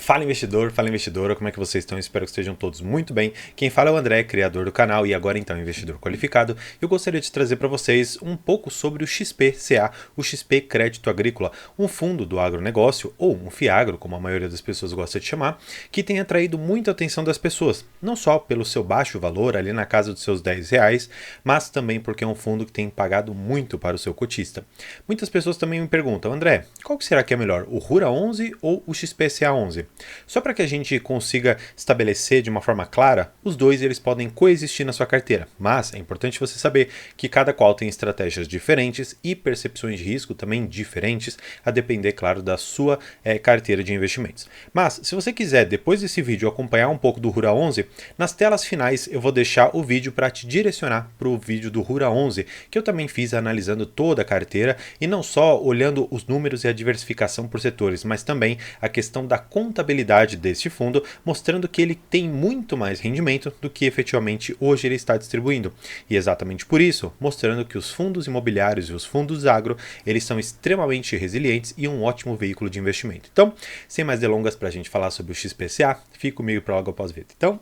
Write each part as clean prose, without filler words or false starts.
Fala investidor, fala investidora, como é que vocês estão? Espero que estejam todos muito bem. Quem fala é o André, criador do canal e agora então investidor qualificado. Eu gostaria de trazer para vocês um pouco sobre o XPCA, o XP Crédito Agrícola, um fundo do agronegócio, ou um FIAGRO, como a maioria das pessoas gosta de chamar, que tem atraído muita atenção das pessoas, não só pelo seu baixo valor, ali na casa dos seus R$ 10, mas também porque é um fundo que tem pagado muito para o seu cotista. Muitas pessoas também me perguntam, André, qual que será que é melhor, o RURA 11 ou o XPCA 11? Só para que a gente consiga estabelecer de uma forma clara, os dois eles podem coexistir na sua carteira, mas é importante você saber que cada qual tem estratégias diferentes e percepções de risco também diferentes, a depender, claro, da sua carteira de investimentos. Mas, se você quiser, depois desse vídeo, acompanhar um pouco do RURA 11, nas telas finais eu vou deixar o vídeo para te direcionar para o vídeo do RURA 11, que eu também fiz analisando toda a carteira e não só olhando os números e a diversificação por setores, mas também a questão da contabilidade deste fundo, mostrando que ele tem muito mais rendimento do que efetivamente hoje ele está distribuindo. E exatamente por isso, mostrando que os fundos imobiliários e os fundos agro, eles são extremamente resilientes e um ótimo veículo de investimento. Então, sem mais delongas para a gente falar sobre o XPCA, fique comigo para logo após o vídeo. Então,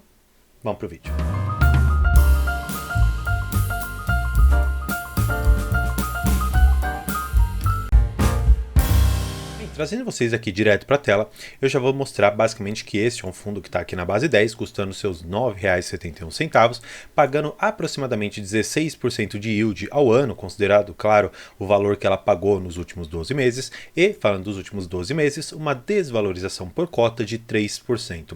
vamos para o vídeo. Trazendo vocês aqui direto para a tela, eu já vou mostrar basicamente que este é um fundo que está aqui na base 10, custando seus R$ 9,71, pagando aproximadamente 16% de yield ao ano, considerado, claro, o valor que ela pagou nos últimos 12 meses, e, falando dos últimos 12 meses, uma desvalorização por cota de 3%.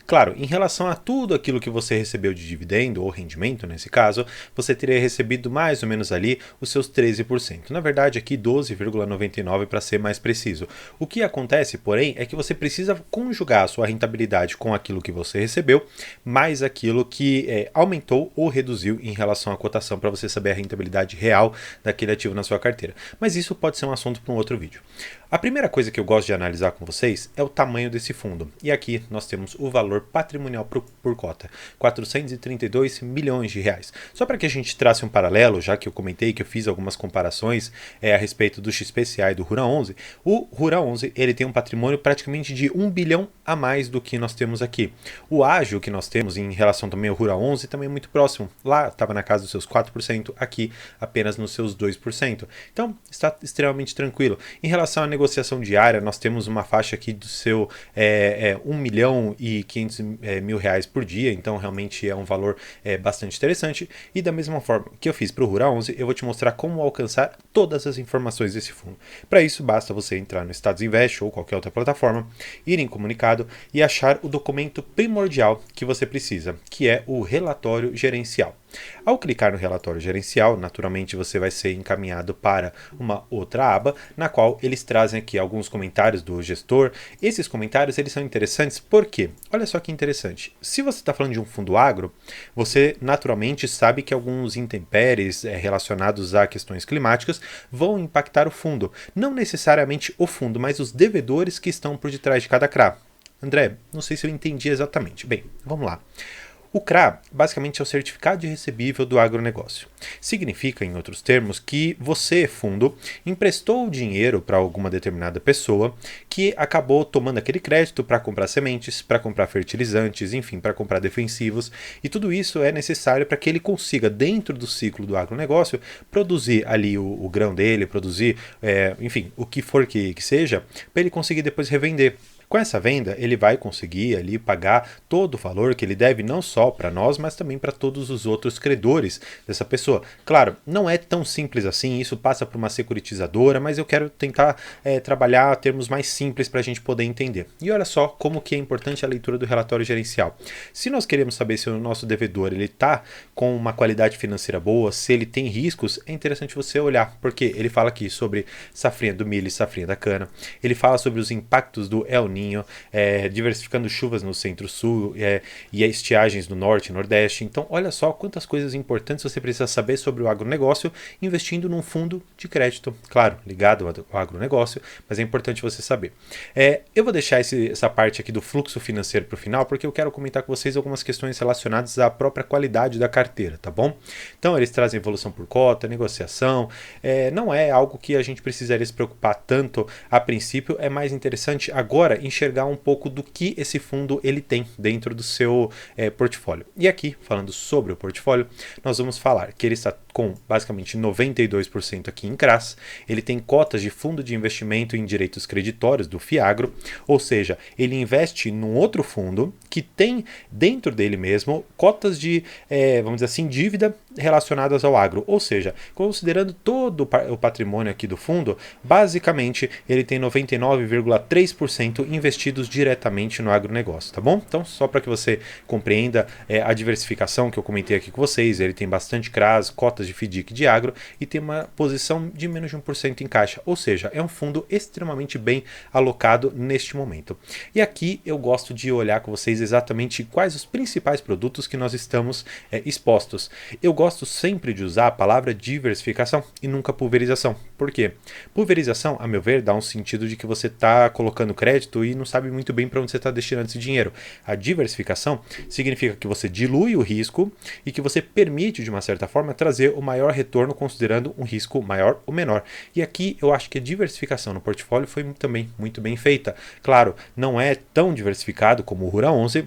Claro, em relação a tudo aquilo que você recebeu de dividendo, ou rendimento nesse caso, você teria recebido mais ou menos ali os seus 13%. Na verdade, aqui 12,99% para ser mais preciso. O que acontece, porém, é que você precisa conjugar a sua rentabilidade com aquilo que você recebeu, mais aquilo que aumentou ou reduziu em relação à cotação, para você saber a rentabilidade real daquele ativo na sua carteira. Mas isso pode ser um assunto para um outro vídeo. A primeira coisa que eu gosto de analisar com vocês é o tamanho desse fundo. E aqui nós temos o valor patrimonial por cota, 432 milhões de reais. Só para que a gente trace um paralelo, já que eu comentei que eu fiz algumas comparações a respeito do XPCA e do RURA 11, o RURA 11 ele tem um patrimônio praticamente de 1 bilhão a mais do que nós temos aqui. O ágio que nós temos em relação também ao RURA 11 também é muito próximo. Lá estava na casa dos seus 4%, aqui apenas nos seus 2%. Então está extremamente tranquilo. Em relação à negociação diária, nós temos uma faixa aqui do seu 1 milhão e 500 mil reais por dia, então realmente é um valor bastante interessante. E da mesma forma que eu fiz para o RURA 11, eu vou te mostrar como alcançar todas as informações desse fundo. Para isso, basta você entrar no Status Invest ou qualquer outra plataforma, ir em comunicado e achar o documento primordial que você precisa, que é o relatório gerencial. Ao clicar no relatório gerencial, naturalmente você vai ser encaminhado para uma outra aba, na qual eles trazem aqui alguns comentários do gestor. Esses comentários eles são interessantes porque, olha só que interessante, se você está falando de um fundo agro, você naturalmente sabe que alguns intempéries relacionados a questões climáticas vão impactar o fundo. Não necessariamente o fundo, mas os devedores que estão por detrás de cada CRA. André, não sei se eu entendi exatamente. Bem, vamos lá. O CRA, basicamente, é o certificado de recebível do agronegócio. Significa, em outros termos, que você, fundo, emprestou o dinheiro para alguma determinada pessoa que acabou tomando aquele crédito para comprar sementes, para comprar fertilizantes, enfim, para comprar defensivos. E tudo isso é necessário para que ele consiga, dentro do ciclo do agronegócio, produzir ali o grão dele, produzir, enfim, o que for que seja, para ele conseguir depois revender. Com essa venda, ele vai conseguir ali pagar todo o valor que ele deve não só para nós, mas também para todos os outros credores dessa pessoa. Claro, não é tão simples assim, isso passa por uma securitizadora, mas eu quero tentar trabalhar termos mais simples para a gente poder entender. E olha só como que é importante a leitura do relatório gerencial. Se nós queremos saber se o nosso devedor está com uma qualidade financeira boa, se ele tem riscos, é interessante você olhar, porque ele fala aqui sobre safrinha do milho e safrinha da cana, ele fala sobre os impactos do El Niño, diversificando chuvas no centro-sul e estiagens no norte e nordeste. Então, olha só quantas coisas importantes você precisa saber sobre o agronegócio investindo num fundo de crédito, claro, ligado ao agronegócio, mas é importante você saber. Eu vou deixar essa parte aqui do fluxo financeiro para o final, porque eu quero comentar com vocês algumas questões relacionadas à própria qualidade da carteira, tá bom? Então, eles trazem evolução por cota, negociação, não é algo que a gente precisaria se preocupar tanto a princípio, é mais interessante agora enxergar um pouco do que esse fundo ele tem dentro do seu portfólio. E aqui, falando sobre o portfólio, nós vamos falar que ele está com basicamente 92% aqui em CRAs, ele tem cotas de fundo de investimento em direitos creditórios do Fiagro, ou seja, ele investe num outro fundo que tem dentro dele mesmo cotas de, vamos dizer assim, dívida relacionadas ao agro, ou seja, considerando todo o patrimônio aqui do fundo, basicamente ele tem 99,3% investidos diretamente no agronegócio, tá bom? Então, só para que você compreenda a diversificação que eu comentei aqui com vocês, ele tem bastante CRAs, cotas de FDIC de agro e tem uma posição de menos de 1% em caixa, ou seja, é um fundo extremamente bem alocado neste momento. E aqui eu gosto de olhar com vocês exatamente quais os principais produtos que nós estamos expostos. Eu gosto sempre de usar a palavra diversificação e nunca pulverização. Por quê? Pulverização, a meu ver, dá um sentido de que você está colocando crédito e não sabe muito bem para onde você está destinando esse dinheiro. A diversificação significa que você dilui o risco e que você permite, de uma certa forma, trazer o maior retorno considerando um risco maior ou menor. E aqui eu acho que a diversificação no portfólio foi também muito bem feita. Claro, não é tão diversificado como o Rura 11,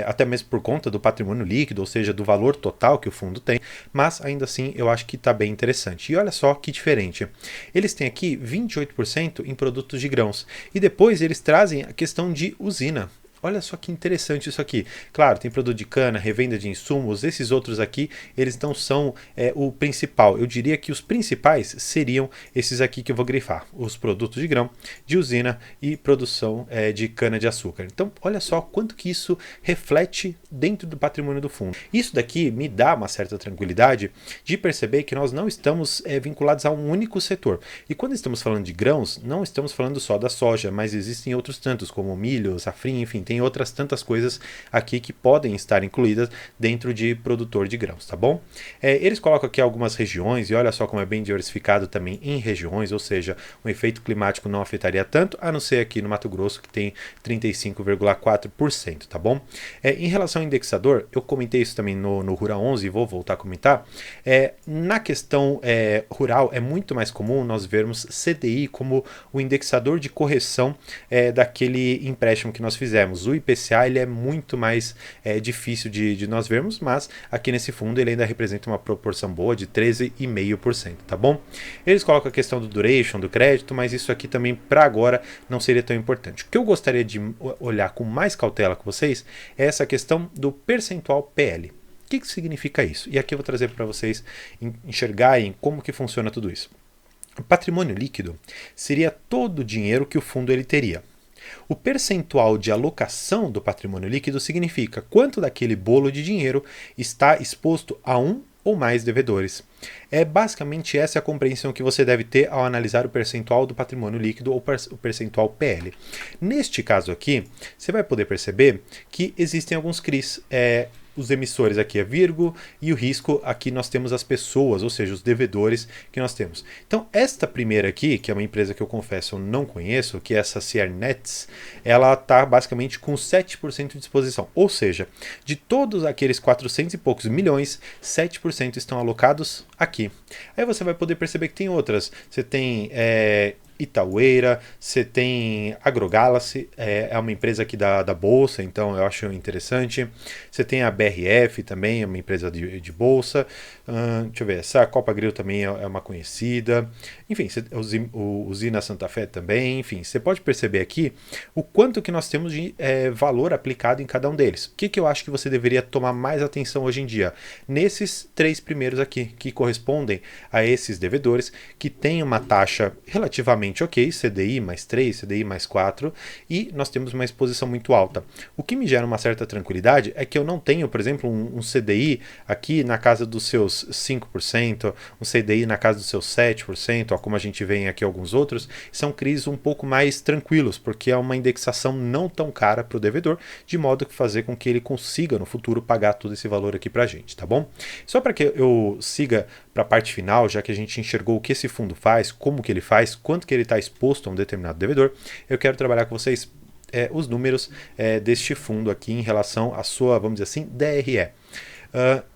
até mesmo por conta do patrimônio líquido, ou seja, do valor total que o fundo tem, mas ainda assim eu acho que está bem interessante. E olha só que diferente, eles têm aqui 28% em produtos de grãos, e depois eles trazem a questão de usina. Olha só que interessante isso aqui. Claro, tem produto de cana, revenda de insumos, esses outros aqui, eles não são o principal. Eu diria que os principais seriam esses aqui que eu vou grifar. Os produtos de grão, de usina e produção de cana de açúcar. Então, olha só quanto que isso reflete dentro do patrimônio do fundo. Isso daqui me dá uma certa tranquilidade de perceber que nós não estamos vinculados a um único setor. E quando estamos falando de grãos, não estamos falando só da soja, mas existem outros tantos, como milho, safrinha, enfim, tem outras tantas coisas aqui que podem estar incluídas dentro de produtor de grãos, tá bom? Eles colocam aqui algumas regiões e olha só como é bem diversificado também em regiões, ou seja, o efeito climático não afetaria tanto, a não ser aqui no Mato Grosso que tem 35,4%, tá bom? Em relação ao indexador, eu comentei isso também no Rura 11 e vou voltar a comentar, na questão rural é muito mais comum nós vermos CDI como o indexador de correção daquele empréstimo que nós fizemos. O IPCA ele é muito mais difícil de nós vermos, mas aqui nesse fundo ele ainda representa uma proporção boa de 13,5%, tá bom? Eles colocam a questão do duration, do crédito, mas isso aqui também para agora não seria tão importante. O que eu gostaria de olhar com mais cautela com vocês é essa questão do percentual PL. O que significa isso? E aqui eu vou trazer para vocês enxergarem como que funciona tudo isso. O patrimônio líquido seria todo o dinheiro que o fundo ele teria. O percentual de alocação do patrimônio líquido significa quanto daquele bolo de dinheiro está exposto a um ou mais devedores. Basicamente essa a compreensão que você deve ter ao analisar o percentual do patrimônio líquido ou o percentual PL. Neste caso aqui, você vai poder perceber que existem alguns CRIs. Os emissores aqui é Virgo e o risco aqui nós temos as pessoas, ou seja, os devedores que nós temos. Então esta primeira aqui, que é uma empresa que eu confesso eu não conheço, que é essa CRNets, ela está basicamente com 7% de exposição, ou seja, de todos aqueles 400 e poucos milhões, 7% estão alocados aqui. Aí você vai poder perceber que tem outras, você tem Itaueira, você tem AgroGalaxy, é uma empresa aqui da Bolsa, então eu acho interessante. Você tem a BRF também, é uma empresa de Bolsa. Deixa eu ver, essa Copa Grill também é uma conhecida. Enfim, o Usina Santa Fé também. Enfim, você pode perceber aqui o quanto que nós temos de valor aplicado em cada um deles. O que eu acho que você deveria tomar mais atenção hoje em dia? Nesses três primeiros aqui, que correspondem a esses devedores, que tem uma taxa relativamente ok, CDI mais 3, CDI mais 4, e nós temos uma exposição muito alta. O que me gera uma certa tranquilidade é que eu não tenho, por exemplo, um CDI aqui na casa dos seus 5%, um CDI na casa dos seus 7%, ó, como a gente vê aqui alguns outros, são CRIs um pouco mais tranquilos, porque é uma indexação não tão cara para o devedor, de modo que fazer com que ele consiga no futuro pagar todo esse valor aqui para a gente, tá bom? Só para que eu siga para a parte final, já que a gente enxergou o que esse fundo faz, como que ele faz, quanto que ele está exposto a um determinado devedor, eu quero trabalhar com vocês os números deste fundo aqui em relação à sua, vamos dizer assim, DRE.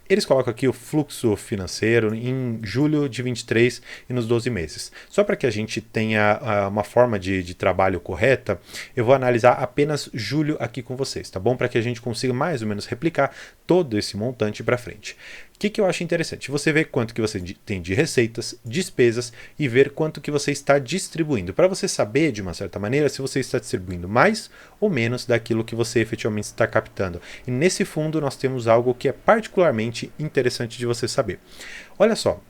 Eles colocam aqui o fluxo financeiro em julho de 23 e nos 12 meses. Só para que a gente tenha uma forma de trabalho correta, eu vou analisar apenas julho aqui com vocês, tá bom? Para que a gente consiga mais ou menos replicar todo esse montante para frente. O que eu acho interessante? Você ver quanto que você tem de receitas, despesas e ver quanto que você está distribuindo. Para você saber, de uma certa maneira, se você está distribuindo mais ou menos daquilo que você efetivamente está captando. E nesse fundo nós temos algo que é particularmente interessante de você saber. Olha só.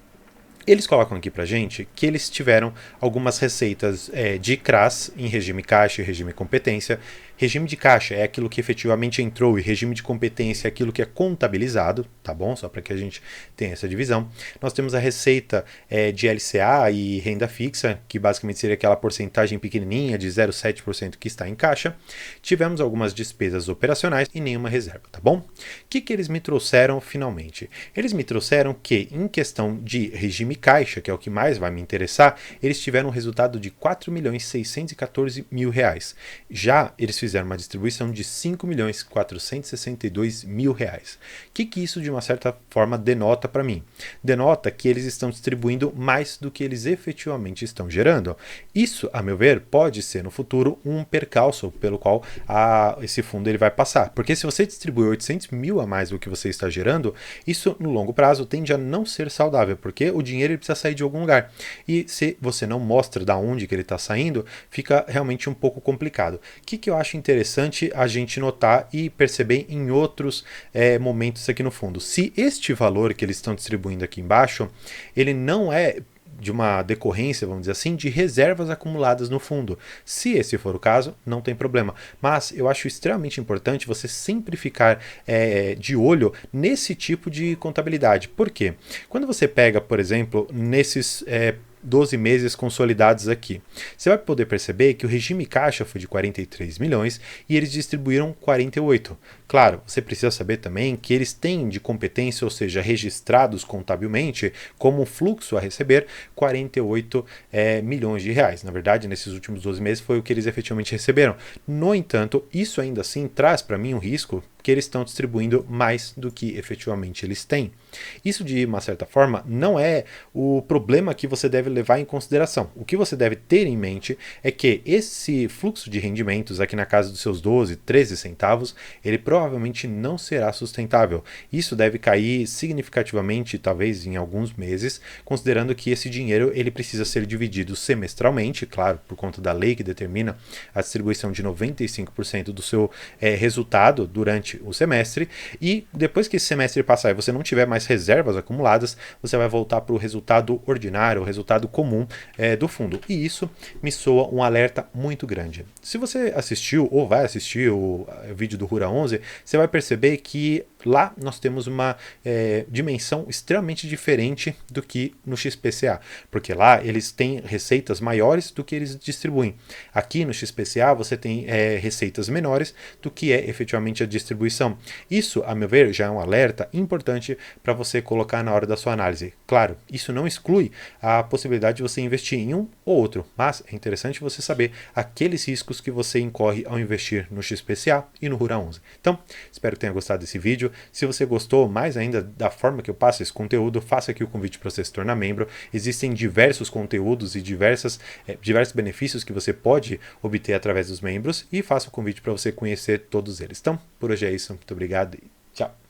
Eles colocam aqui pra gente que eles tiveram algumas receitas de CRAS em regime caixa e regime competência. Regime de caixa é aquilo que efetivamente entrou e regime de competência é aquilo que é contabilizado, tá bom? Só para que a gente tenha essa divisão. Nós temos a receita de LCA e renda fixa, que basicamente seria aquela porcentagem pequenininha de 0,7% que está em caixa. Tivemos algumas despesas operacionais e nenhuma reserva, tá bom? O que eles me trouxeram finalmente? Eles me trouxeram que, em questão de regime caixa, que é o que mais vai me interessar, eles tiveram um resultado de R$ 4.614.000. Já eles fizeram uma distribuição de R$ 5.462.000. O que isso, de uma certa forma, denota para mim? Denota que eles estão distribuindo mais do que eles efetivamente estão gerando. Isso, a meu ver, pode ser no futuro um percalço pelo qual esse fundo ele vai passar. Porque se você distribui 800 mil a mais do que você está gerando, isso no longo prazo tende a não ser saudável, porque o dinheiro ele precisa sair de algum lugar. E se você não mostra da onde que ele está saindo, fica realmente um pouco complicado. O que eu acho interessante a gente notar e perceber em outros momentos aqui no fundo. Se este valor que eles estão distribuindo aqui embaixo, ele não é de uma decorrência, vamos dizer assim, de reservas acumuladas no fundo. Se esse for o caso, não tem problema. Mas eu acho extremamente importante você sempre ficar de olho nesse tipo de contabilidade. Por quê? Quando você pega, por exemplo, nesses 12 meses consolidados aqui. Você vai poder perceber que o regime caixa foi de 43 milhões e eles distribuíram 48. Claro, você precisa saber também que eles têm de competência, ou seja, registrados contabilmente, como fluxo a receber 48 milhões de reais. Na verdade, nesses últimos 12 meses foi o que eles efetivamente receberam. No entanto, isso ainda assim traz para mim um risco que eles estão distribuindo mais do que efetivamente eles têm. Isso, de uma certa forma, não é o problema que você deve levar em consideração. O que você deve ter em mente é que esse fluxo de rendimentos aqui na casa dos seus 12, 13 centavos, ele provavelmente não será sustentável. Isso deve cair significativamente, talvez em alguns meses, considerando que esse dinheiro ele precisa ser dividido semestralmente, claro, por conta da lei que determina a distribuição de 95% do seu resultado durante o semestre, e depois que esse semestre passar e você não tiver mais reservas acumuladas, você vai voltar para o resultado ordinário, o resultado comum do fundo. E isso me soa um alerta muito grande. Se você assistiu ou vai assistir o vídeo do Rura 11, você vai perceber que lá nós temos uma dimensão extremamente diferente do que no XPCA, porque lá eles têm receitas maiores do que eles distribuem. Aqui no XPCA você tem receitas menores do que é efetivamente a distribuição. Isso, a meu ver, já é um alerta importante para você colocar na hora da sua análise. Claro, isso não exclui a possibilidade de você investir em um ou outro, mas é interessante você saber aqueles riscos que você incorre ao investir no XPCA e no Rura 11. Então, espero que tenha gostado desse vídeo. Se você gostou mais ainda da forma que eu passo esse conteúdo, faça aqui o convite para você se tornar membro. Existem diversos conteúdos e diversos benefícios que você pode obter através dos membros, e faça o convite para você conhecer todos eles. Então, por hoje é isso. Muito obrigado e tchau!